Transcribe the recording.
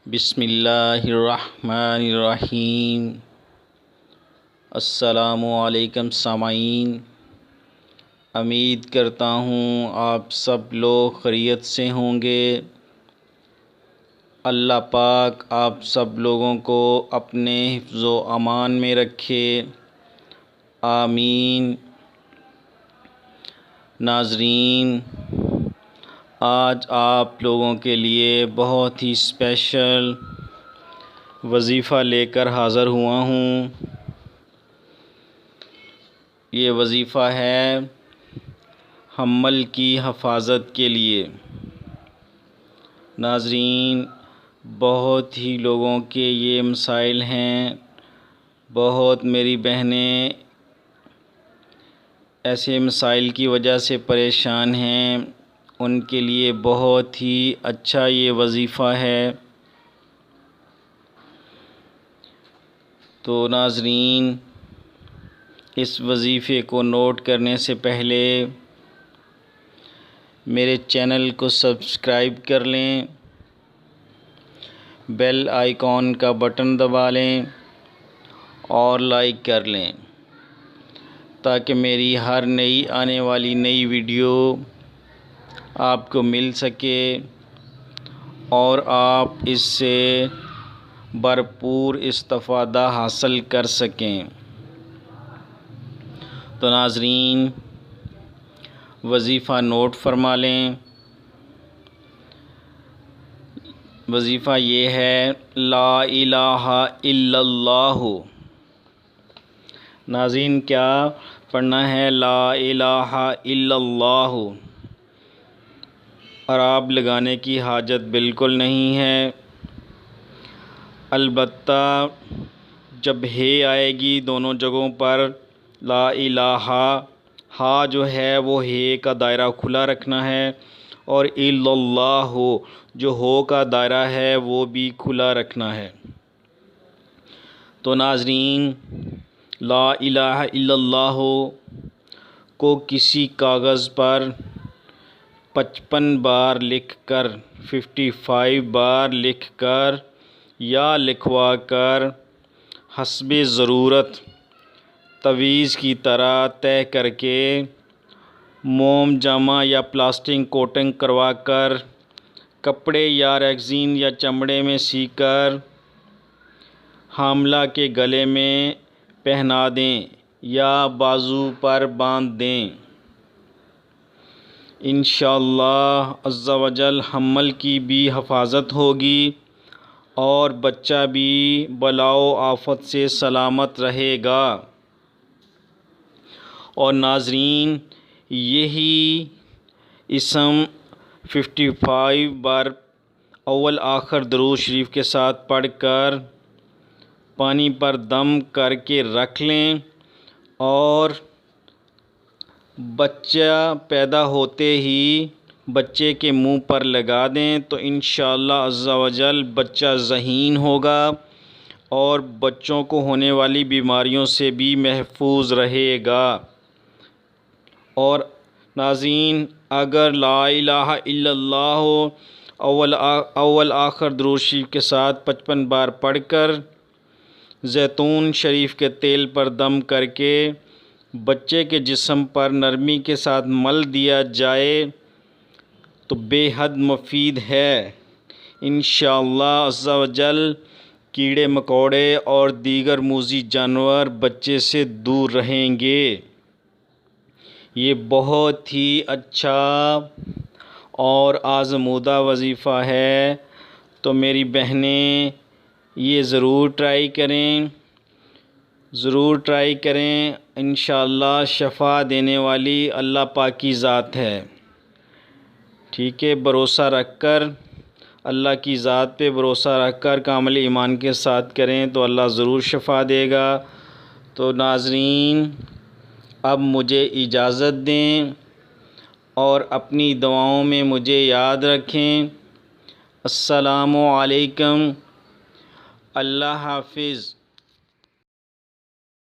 بسم اللہ الرحمن الرحیم۔ السلام علیکم سامعین، امید کرتا ہوں آپ سب لوگ خیریت سے ہوں گے۔ اللہ پاک آپ سب لوگوں کو اپنے حفظ و امان میں رکھے، آمین۔ ناظرین، آج آپ لوگوں کے لیے بہت ہی اسپیشل وظیفہ لے کر حاضر ہوا ہوں۔ یہ وظیفہ ہے حمل کی حفاظت کے لیے۔ ناظرین، بہت ہی لوگوں کے یہ مسائل ہیں، بہت میری بہنیں ایسے مسائل کی وجہ سے پریشان ہیں، ان کے لیے بہت ہی اچھا یہ وظیفہ ہے۔ تو ناظرین، اس وظیفے کو نوٹ کرنے سے پہلے میرے چینل کو سبسکرائب کر لیں، بیل آئیکن کا بٹن دبا لیں اور لائک کر لیں تاکہ میری ہر نئی آنے والی نئی ویڈیو آپ کو مل سکے اور آپ اس سے بھرپور استفادہ حاصل کر سکیں۔ تو ناظرین، وظیفہ نوٹ فرما لیں۔ وظیفہ یہ ہے لا الہ الا اللہ۔ ناظرین، کیا پڑھنا ہے؟ لا الہ الا اللہ۔ عراب لگانے کی حاجت بالکل نہیں ہے، البتہ جب ہے آئے گی دونوں جگہوں پر لا الہ، ہا جو ہے وہ ہے کا دائرہ کھلا رکھنا ہے، اور الا اللہ جو ہو کا دائرہ ہے وہ بھی کھلا رکھنا ہے۔ تو ناظرین، لا الہ الا اللہ کو کسی کاغذ پر 55 بار لکھ کر، 55 بار لکھ کر یا لکھوا کر حسب ضرورت تعویذ کی طرح طے کر کے موم جامہ یا پلاسٹک کوٹنگ کروا کر کپڑے یا ریگزین یا چمڑے میں سی کر حاملہ کے گلے میں پہنا دیں یا بازو پر باندھ دیں۔ انشاءاللہ عز و جل حمل کی بھی حفاظت ہوگی اور بچہ بھی بلا و آفت سے سلامت رہے گا۔ اور ناظرین، یہی اسم 55 بار اول آخر درود شریف کے ساتھ پڑھ کر پانی پر دم کر کے رکھ لیں اور بچہ پیدا ہوتے ہی بچے کے منہ پر لگا دیں تو انشاءاللہ عز و جل بچہ ذہین ہوگا اور بچوں کو ہونے والی بیماریوں سے بھی محفوظ رہے گا۔ اور ناظرین، اگر لا الہ الا اللہ اول آخر درود شریف کے ساتھ 55 بار پڑھ کر زیتون شریف کے تیل پر دم کر کے بچے کے جسم پر نرمی کے ساتھ مل دیا جائے تو بے حد مفید ہے۔ انشاءاللہ عز و جل کیڑے مکوڑے اور دیگر موذی جانور بچے سے دور رہیں گے۔ یہ بہت ہی اچھا اور آزمودہ وظیفہ ہے، تو میری بہنیں یہ ضرور ٹرائی کریں، ضرور ٹرائی کریں۔ انشاءاللہ شفا دینے والی اللہ پاک کی ذات ہے، ٹھیک ہے؟ بھروسہ رکھ کر، اللہ کی ذات پہ بھروسہ رکھ کر کامل ایمان کے ساتھ کریں تو اللہ ضرور شفا دے گا۔ تو ناظرین، اب مجھے اجازت دیں اور اپنی دعاؤں میں مجھے یاد رکھیں۔ السلام علیکم، اللہ حافظ۔